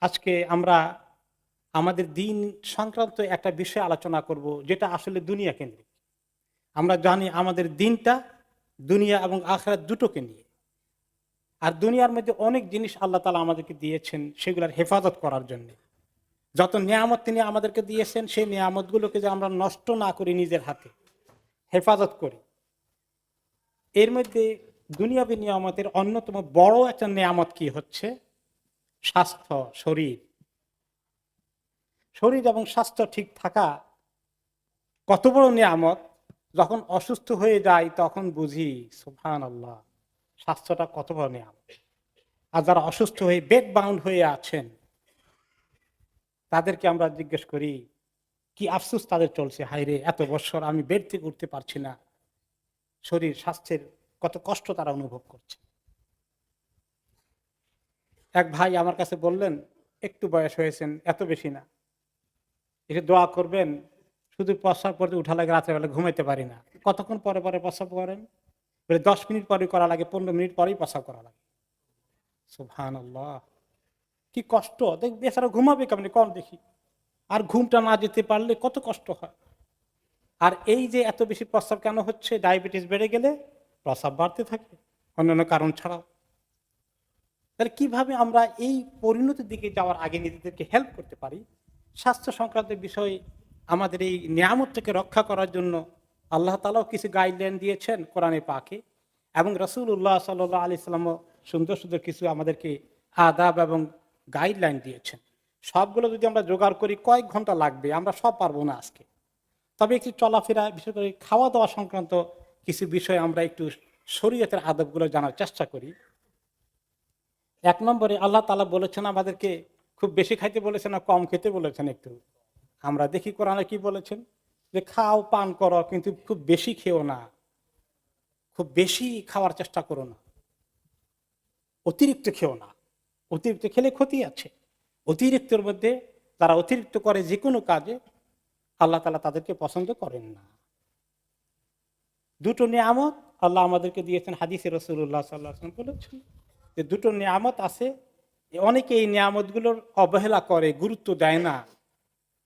আজকে আমরা আমাদের দিন সংক্রান্ত একটা বিষয় আলোচনা করব, যেটা আসলে দুনিয়া কেন্দ্রিক। আমরা জানি আমাদের দিনটা দুনিয়া এবং আখিরাত দুটোকে নিয়ে। আর দুনিয়ার মধ্যে অনেক জিনিস আল্লাহ তাআলা আমাদেরকে দিয়েছেন সেগুলোর হেফাজত করার জন্য। যত নিয়ামত তিনি আমাদেরকে দিয়েছেন সেই নিয়ামতগুলোকে যে আমরা নষ্ট না করি, নিজের হাতে হেফাজত করি। এর মধ্যে দুনিয়াবী নিয়ামতের অন্যতম বড় একটা নিয়ামত কি হচ্ছে? স্বাস্থ্য, শরীর। শরীর এবং স্বাস্থ্য ঠিক থাকা কত বড় নিয়ামত! যখন অসুস্থ হয়ে যাই তখন বুঝি সুবহানাল্লাহ, স্বাস্থ্যটা কত বড় নিয়ামত। আর যারা অসুস্থ হয়ে বেড বাউন্ড হয়ে আছেন তাদেরকে আমরা জিজ্ঞেস করি, কি আফসোস তাদের চলছে, হায়রে এত বছর আমি বেড থেকে উঠতে পারছি না। শরীর স্বাস্থ্যের কত কষ্ট তারা অনুভব করছে। এক ভাই আমার কাছে বললেন, একটু বয়স হয়েছেন, এত বেশি না, এসে দোয়া করবেন, শুধু প্রস্রাব করতে উঠা লাগে, রাত্রেবেলা ঘুমাইতে পারি না। কতক্ষণ পরে পরে প্রস্রাব করেন? বলে 10 মিনিট পরে করা লাগে, 15 মিনিট পরেই প্রস্রাব করা লাগে। সুবহানাল্লাহ, কি কষ্ট! দেখবে এছাড়া ঘুমাবে কেমনি কম দেখি। আর ঘুমটা না যেতে পারলে কত কষ্ট হয়। আর এই যে এত বেশি প্রস্রাব কেন হচ্ছে? ডায়াবেটিস বেড়ে গেলে প্রস্রাব বাড়তে থাকে, অন্যান্য কারণ ছাড়াও। তাহলে কিভাবে আমরা এই পরিণতির দিকে যাওয়ার আগে নিজেদেরকে হেল্প করতে পারি? স্বাস্থ্য সংক্রান্ত বিষয়ে আমাদের এই নিয়ামতটাকে রক্ষা করার জন্য আল্লাহ তাআলাও কিছু গাইডলাইন দিয়েছেন কোরআনে পাকে, এবং রাসূলুল্লাহ সাল্লাল্লাহু আলাইহি সাল্লামও সুন্দর সুন্দর কিছু আমাদেরকে আদাব এবং গাইডলাইন দিয়েছেন। সবগুলো যদি আমরা জোগাড় করি কয়েক ঘন্টা লাগবে, আমরা সব পারবো না আজকে। তবে একটু চলাফেরা, বিশেষ করে খাওয়া দাওয়া সংক্রান্ত কিছু বিষয় আমরা একটু শরীয়তের আদবগুলো জানার চেষ্টা করি। 1 নম্বরে আল্লাহ তাআলা বলেছেন আমাদেরকে খুব বেশি খাইতে বলেছেন না কম খেতে বলেছেন একটু। আমরা দেখি কোরআনে কি বলেছেন, যে খাও পান করো কিন্তু খুব বেশি খেও না, খুব বেশি খাওয়ার চেষ্টা করো না, অতিরিক্ত খেও না। অতিরিক্ত খেলে ক্ষতি আছে। অতিরিক্তর মধ্যে তারা অতিরিক্ত করে যে কোনো কাজে আল্লাহ তাআলা তাদেরকে পছন্দ করেন না। দুটো নিয়ামত আল্লাহ আমাদেরকে দিয়েছেন, হাদিসে রাসূলুল্লাহ সাল্লাল্লাহু আলাইহি ওয়াসাল্লাম বলেছেন যে দুটো নিয়ামত আছে, অনেকে এই নিয়ামতগুলোর অবহেলা করে, গুরুত্ব দেয় না,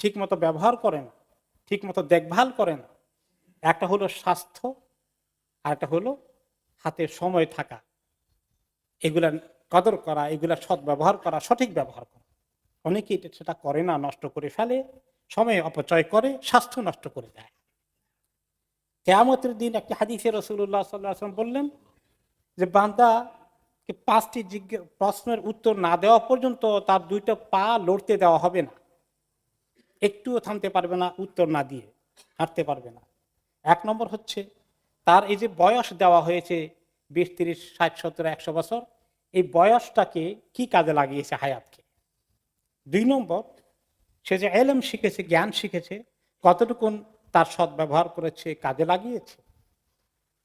ঠিক মতো ব্যবহার করে না, ঠিক মতো দেখভাল করে না। একটা হলো স্বাস্থ্য, আর একটা হলো হাতে সময় থাকা। এগুলা কদর করা, এগুলা সৎ ব্যবহার করা, সঠিক ব্যবহার করা। অনেকেই সেটা করে না, নষ্ট করে ফেলে, সময় অপচয় করে, স্বাস্থ্য নষ্ট করে দেয়। কিয়ামতের দিন একটি হাদিসে রাসূলুল্লাহ সাল্লাল্লাহু আলাইহি ওয়াসাল্লাম বললেন যে বান্দাকে 5টি প্রশ্নের উত্তর না দেওয়া পর্যন্ত তার 2টা পা লড়তে দেওয়া হবে না। একটুও থামতে পারবে না, উত্তর না দিয়ে হাঁটতে পারবে না। 1 নম্বর হচ্ছে তার এই যে বয়স দেওয়া হয়েছে 20, 30, 60, 70, 100 বছর, এই বয়সটাকে কি কাজে লাগিয়েছে হায়াতকে। 2 নম্বর, সে যে এলেম শিখেছে, জ্ঞান শিখেছে, কতটুকুন তার সৎ ব্যবহার করেছে, কাজে লাগিয়েছে।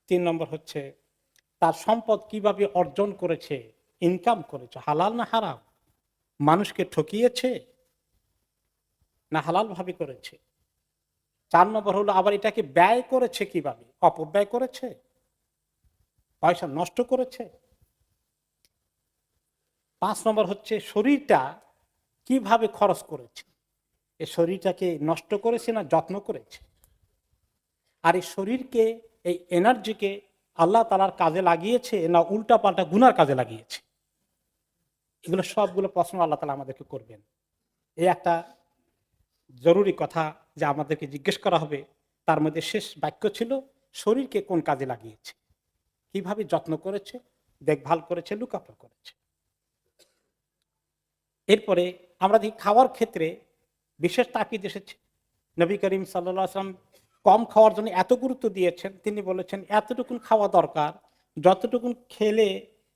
3 নম্বর হচ্ছে তার সম্পদ কিভাবে অর্জন করেছে, ইনকাম করেছে, হালাল না হারাম, মানুষকে ঠকিয়েছে না হালাল ভাবে করেছে। 4 নম্বর হলো আবার এটাকে ব্যয় করেছে কিভাবে, অপব্যয় করেছে, পয়সা নষ্ট করেছে। 5 নম্বর হচ্ছে শরীরটা কিভাবে খরচ করেছে, এই শরীরটাকে নষ্ট করেছে না যত্ন করেছে। আর এই শরীরকে, এই এনার্জিকে আল্লাহ তাআলার কাজে লাগিয়েছে না উল্টা পাল্টা গুনার কাজে লাগিয়েছে। এগুলো সবগুলো প্রশ্ন আল্লাহ তাআলা আমাদেরকে করবেন। এই একটা জরুরি কথা যে আমাদেরকে জিজ্ঞেস করা হবে। তার মধ্যে শেষ বাক্য ছিল শরীরকে কোন কাজে লাগিয়েছে, কিভাবে যত্ন করেছে, দেখভাল করেছে, লুকাপড় করেছে। এরপরে আমরা দেখি খাওয়ার ক্ষেত্রে বিশেষ তাকিদ এসেছে। নবী করিম সাল্লাল্লাহু আলাইহি ওয়াসাল্লাম কম খাওয়ার জন্য এত গুরুত্ব দিয়েছেন, তিনি বলেছেন এতটুকুন খাওয়া দরকার যতটুকুন খেলে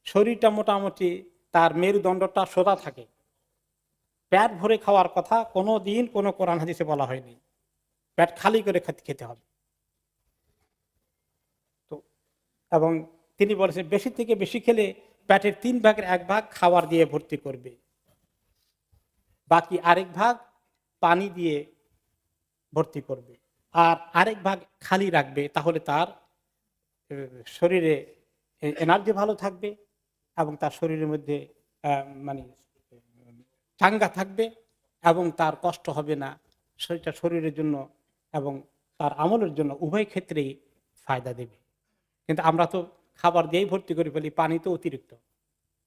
শরীরটা মোটামুটি তার মেরুদণ্ডটা সোজা থাকে। পেট ভরে খাওয়ার কথা কোনো দিন কোনো কোরআন হাদিসে বলা হয়নি। পেট খালি করে খেতে হবে। তো এবং তিনি বলেছেন বেশি থেকে বেশি খেলে পেটের 3 ভাগের 1 ভাগ খাবার দিয়ে ভর্তি করবে, বাকি আরেক ভাগ পানি দিয়ে ভর্তি করবে, আর আরেক ভাগ খালি রাখবে। তাহলে তার শরীরে এনার্জি ভালো থাকবে এবং তার শরীরের মধ্যে মানে চাঙ্গা থাকবে এবং তার কষ্ট হবে না, সেটা শরীরের জন্য এবং তার আমলের জন্য উভয় ক্ষেত্রেই ফায়দা দেবে। কিন্তু আমরা তো খাবার দিয়েই ভর্তি করে ফেলি, পানি তো অতিরিক্ত,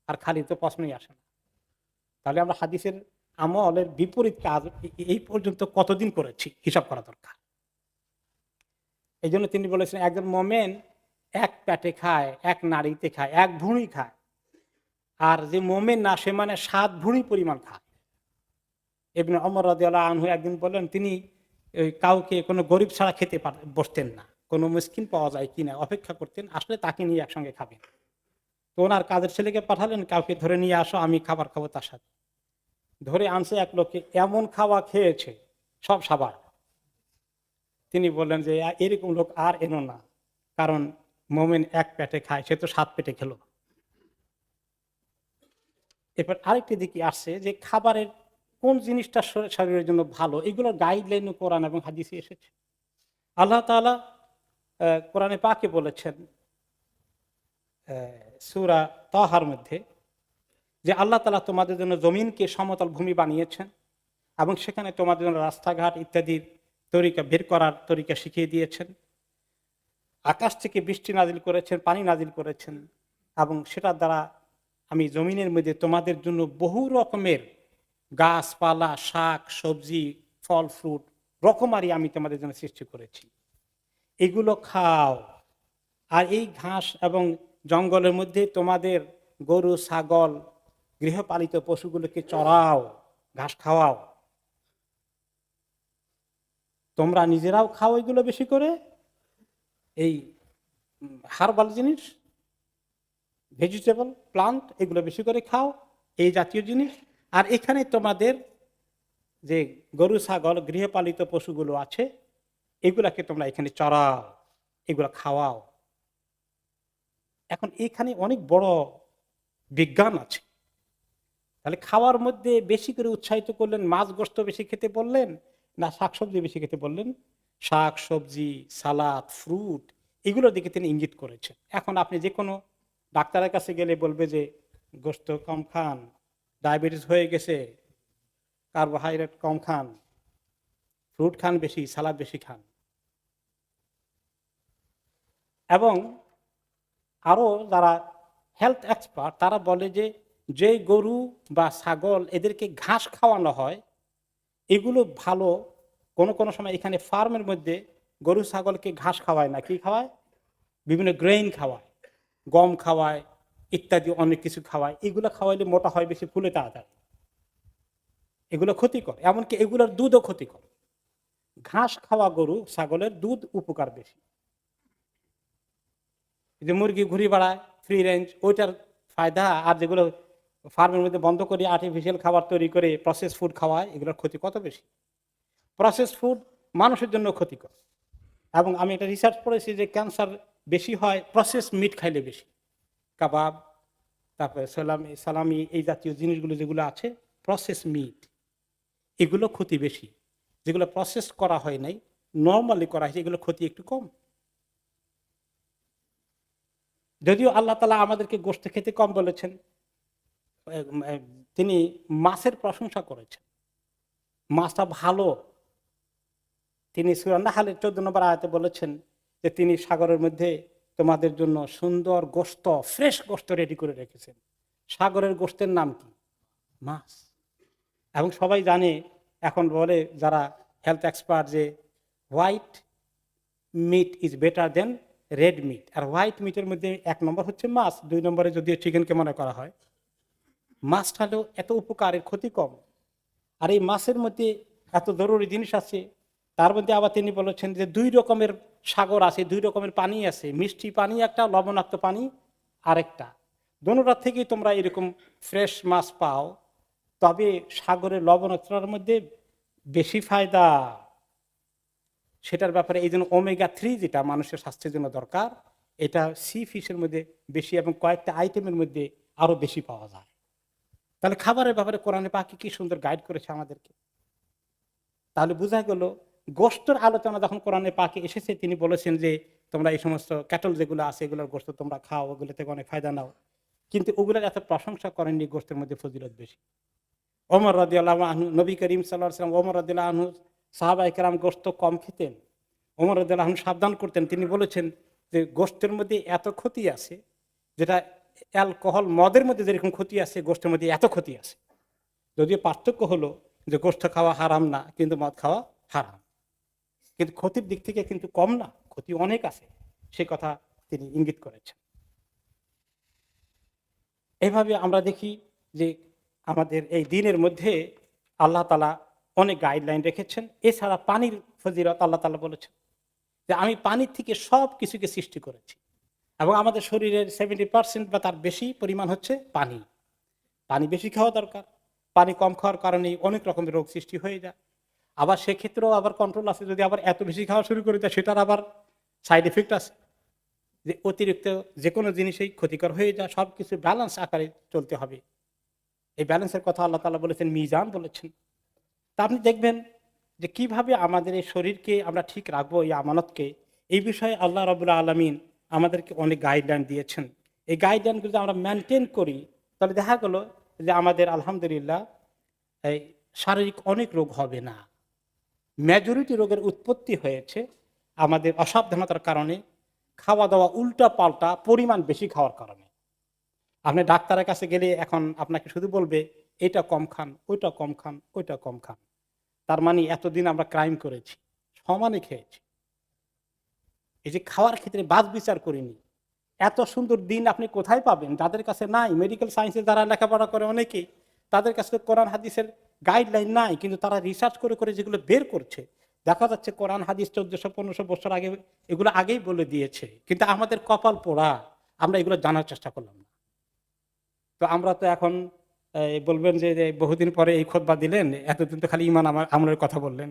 আর খালি তো প্রশ্নই আসে না। তাহলে আমরা হাদিসের আমলের বিপরীত কাজ এই পর্যন্ত কতদিন করেছি হিসাব করা দরকার। এই জন্য তিনি বলেছেন একজন মোমেন এক পেটে খায়, এক নাড়িতে খায়, এক ভুঁড়ি খায়। আর যে মোমেন না সে মানে 7 ভুঁড়ি পরিমাণ খায়। ইবনে ওমর রাদিয়াল্লাহু আনহু একদিন বললেন তিনি কাউকে কোনো গরিব ছাড়া খেতে বসতেন না, কোনো মিসকিন পাওয়া যায় কিনা অপেক্ষা করতেন, আসলে তাকে নিয়ে একসঙ্গে খাবেন। তো ওনার কাজের ছেলেকে পাঠালেন, কাউকে ধরে নিয়ে আসো, আমি খাবার খাবো তার সাথে। ধরে আনছে এক লোককে, এমন খাওয়া খেয়েছে সব সাবার। তিনি বললেন যে এরকম লোক আর এনো না, কারণ মোমেন এক পেটে খায়, সে তো 7 পেটে খেলো। এরপর আরেকটি দিকে আসছে যে খাবারের কোন জিনিসটা শরীরের জন্য ভালো, এগুলোর গাইডলাইন কোরআন এবং হাদিসে এসেছে। আল্লাহ তাআলা কোরআনে পাকে বলেছেন সূরা তাহার মধ্যে যে আল্লাহ তাআলা তোমাদের জন্য জমিনকে সমতল ভূমি বানিয়েছেন এবং সেখানে তোমাদের জন্য রাস্তাঘাট ইত্যাদির তরিকা বের করার তরিকা শিখিয়ে দিয়েছেন। আকাশ থেকে বৃষ্টি নাজিল করেছেন, পানি নাজিল করেছেন, এবং সেটার দ্বারা আমি জমিনের মধ্যে তোমাদের জন্য বহু রকমের গাছপালা, শাক সবজি, ফল ফ্রুট রকমারি আমি তোমাদের জন্য সৃষ্টি করেছি, এগুলো খাও। আর এই ঘাস এবং জঙ্গলের মধ্যে তোমাদের গরু ছাগল গৃহপালিত পশুগুলোকে চড়াও, ঘাস খাওয়াও। তোমরা নিজেরাও খাও এগুলো বেশি করে, এই হার্বাল জিনিস, ভেজিটেবল প্লান্ট এগুলো বেশি করে খাও, এই জাতীয় জিনিস। আর এখানে তোমাদের যে গরু ছাগল গৃহপালিত পশুগুলো আছে এগুলাকে তোমরা এখানে চড়াও, এগুলো খাওয়াও। এখন এখানে অনেক বড় বিজ্ঞান আছে। তাহলে খাওয়ার মধ্যে বেশি করে উৎসাহিত করলেন, মাছ গোস্ত বেশি খেতে বললেন না শাকসবজি বেশি খেতে বললেন? শাক সবজি, সালাদ, ফ্রুট এগুলোর দিকে তিনি ইঙ্গিত করেছেন। এখন আপনি যে কোনো ডাক্তারের কাছে গেলে বলবে যে গোস্ত কম খান, ডায়াবেটিস হয়ে গেছে, কার্বোহাইড্রেট কম খান, ফ্রুট খান বেশি, সালাদ বেশি খান। এবং আরো যারা হেলথ এক্সপার্ট তারা বলে যে যে গরু বা ছাগল এদেরকে ঘাস খাওয়ানো হয় এগুলো ভালো। কোনো কোনো সময় এখানে ফার্মের মধ্যে গরু ছাগলকে ঘাস খাওয়ায় না, কি খাওয়ায়? বিভিন্ন গ্রেইন খাওয়ায়, গম খাওয়ায় ইত্যাদি অনেক কিছু খাওয়ায়। এগুলো খাওয়াইলে মোটা হয় বেশি, ফুলে তাড়াতাড়ি। এগুলো ক্ষতিকর, এমনকি এগুলোর দুধও ক্ষতিকর। ঘাস খাওয়া গরু ছাগলের দুধ উপকার বেশি। যে মুরগি ঘুরি বেড়ায় ফ্রি রেঞ্জ, ওইটার ফায়দা। আর যেগুলো ফার্মের মধ্যে বন্ধ করে আর্টিফিশিয়াল খাবার তৈরি করে প্রসেস ফুড খাওয়ায়, এগুলোর ক্ষতি কত বেশি। প্রসেস ফুড মানুষের জন্য ক্ষতিকর। এবং আমি একটা রিসার্চ করেছি যে ক্যান্সার বেশি হয় প্রসেস মিট খাইলে বেশি। কাবাব, তারপরে সালামি এই জাতীয় জিনিসগুলো যেগুলো আছে প্রসেস মিট, এগুলো ক্ষতি বেশি। যেগুলো প্রসেস করা হয় নাই, নর্মালি করা হয়েছে, এগুলো ক্ষতি একটু কম। যদিও আল্লাহ তাআলা আমাদেরকে গোশত খেতে কম বলেছেন, তিনি মাছের প্রশংসা করেছেন, মাছটা ভালো। তিনি সূরা নাহলের 14 নম্বর আয়াতে বলেছেন যে তিনি সাগরের মধ্যে তোমাদের জন্য সুন্দর গোশত, ফ্রেশ গোশত রেডি করে রেখেছেন। সাগরের গোশতের নাম কি? মাছ। এবং সবাই জানে, এখন বলে যারা হেলথ এক্সপার্ট, যে white meat is better than red meat. আর হোয়াইট মিটের মধ্যে 1 নম্বর হচ্ছে মাছ, 2 নম্বরে যদিও চিকেনকে মনে করা হয়। মাছটা হলেও এত উপকারের, ক্ষতি কম। আর এই মাছের মধ্যে এত জরুরি জিনিস আছে। তার মধ্যে আবার তিনি বলেছেন যে 2 রকমের সাগর আছে, 2 রকমের পানি আছে, মিষ্টি পানি একটা, লবণাক্ত পানি আরেকটা। দোনোটার থেকেই তোমরা এরকম ফ্রেশ মাছ পাও। তবে সাগরের লবণাক্ততার মধ্যে বেশি ফায়দা, সেটার ব্যাপারে এই জন্য ওমেগা 3 যেটা মানুষের স্বাস্থ্যের জন্য দরকার, এটা সি ফিশের মধ্যে বেশি এবং কয়েকটা আইটেমের মধ্যে আরো বেশি পাওয়া যায়। তাহলে খাবারের ব্যাপারে কোরআনে পাকে কি সুন্দর গাইড করেছে আমাদেরকে। তাহলে বোঝা গেল গোশতের আলোচনা যখন কোরআনে পাকে এসেছে, তিনি বলেছেন যে তোমরা এই সমস্ত ক্যাটল যেগুলো আছে এগুলোর গোশত তোমরা খাও, ওগুলো থেকে অনেক ফায়দা নাও। কিন্তু ওগুলোর এত প্রশংসা করেননি, গোশতের মধ্যে ফজিলত বেশি। ওমর রাদিয়াল্লাহু আনহু, নবী করিম সাল্লাল্লাহু আলাইহি ওয়াসাল্লাম, ওমর রাদিয়াল্লাহু আনহু সাহাবায়ে কেরাম গোশত কম খেতেন। ওমর রাদিয়াল্লাহু আনহু সাবধান করতেন। তিনি বলেছেন যে গোশতের মধ্যে এত ক্ষতি আছে, যেটা অ্যালকোহল মদের মধ্যে যেরকম ক্ষতি আছে, গোশতের মধ্যে এত ক্ষতি আছে। যদিও পার্থক্য হলো যে গোশত খাওয়া হারাম না, কিন্তু মদ খাওয়া হারাম। কিন্তু ক্ষতির দিক থেকে কিন্তু কম না, ক্ষতি অনেক আছে, সে কথা তিনি ইঙ্গিত করেছেন। এইভাবে আমরা দেখি যে আমাদের এই দিনের মধ্যে আল্লাহ তাআলা অনেক গাইডলাইন রেখেছেন। এছাড়া পানির ফজিলত আল্লাহ তাআলা বলেছেন যে আমি পানির থেকে সব কিছুকে সৃষ্টি করেছি, এবং আমাদের শরীরের 70% বা তার বেশি পরিমাণ হচ্ছে পানি। পানি বেশি খাওয়া দরকার। পানি কম খাওয়ার কারণে অনেক রকমের রোগ সৃষ্টি হয়ে যায়। আবার সেক্ষেত্রেও আবার কন্ট্রোল আছে, যদি আবার এত বেশি খাওয়া শুরু করে দেয় সেটার আবার সাইড এফেক্ট আছে, যে অতিরিক্ত যে কোনো জিনিসই ক্ষতিকর হয়ে যায়। সব কিছু ব্যালেন্স আকারে চলতে হবে। এই ব্যালেন্সের কথা আল্লাহ তাআলা বলেছেন, মিজান বলেছেন। তা আপনি দেখবেন যে কিভাবে আমাদের এই শরীরকে আমরা ঠিক রাখবো, এই আমানতকে, এই বিষয়ে আল্লাহ রাব্বুল আলামিন আমাদেরকে অনেক গাইডলাইন দিয়েছেন। এই গাইডলাইনগুলো যদি আমরা মেনটেন করি, তাহলে দেখা গেল যে আমাদের আলহামদুলিল্লাহ এই শারীরিক অনেক রোগ হবে না। মেজরিটি রোগের উৎপত্তি হয়েছে আমাদের অসাবধানতার কারণে, খাওয়া দাওয়া উল্টা পাল্টা পরিমাণ বেশি খাওয়ার কারণে। আপনি ডাক্তারের কাছে গেলে এখন আপনাকে শুধু বলবে এটা কম খান, ওইটা কম খান, ওইটা কম খান। তার মানে এতদিন আমরা ক্রাইম করেছি, সমানে খেয়েছি। এই যে খাওয়ার ক্ষেত্রে বাছ বিচার করিনি। এত সুন্দর দিন আপনি কোথায় পাবেন? যাদের কাছে নাই, মেডিকেল সায়েন্সে যারা লেখাপড়া করে অনেকেই, তাদের কাছে কোরআন হাদিসের গাইডলাইন নাই, কিন্তু তারা রিসার্চ করে করে যেগুলো বের করছে, দেখা যাচ্ছে কোরআন হাদিস 1400-1500 বছর আগে এগুলো আগেই বলে দিয়েছে। কিন্তু আমাদের কপাল পোড়া, আমরা এগুলো জানার চেষ্টা করলাম না। তো আমরা তো এখন বলবেন যে যে বহুদিন পরে এই খুতবা দিলেন, এতদিন তো খালি ইমান আমলের কথা বললেন।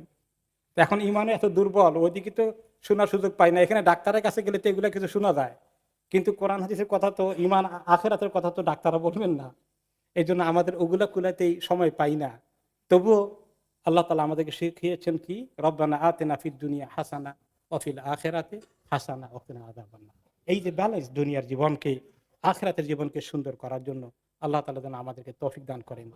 তো এখন ইমানে এত দুর্বল, ওইদিকে তো শোনার সুযোগ পাই না। এখানে ডাক্তারের কাছে গেলে তো এগুলো কিছু শোনা যায়, কিন্তু কোরআন হাদিসের কথা তো, ইমান আখিরাতের কথা তো ডাক্তাররা বলবেন না। এই জন্য আমাদের ওগুলা কুলাতেই সময় পাই না। তবুও আল্লাহ তাআলা আমাদেরকে শিখিয়েছেন কি, রব্বানা আতিনা ফিদ দুনিয়া হাসানা ওয়া ফিল আখিরাতি হাসানা ওয়া কিনা আযাবান্নার। এই যে ব্যালেন্স দুনিয়ার জীবনকে আখিরাতের জীবনকে সুন্দর করার জন্য আল্লাহ তাআলা যেন আমাদেরকে তৌফিক দান করেন।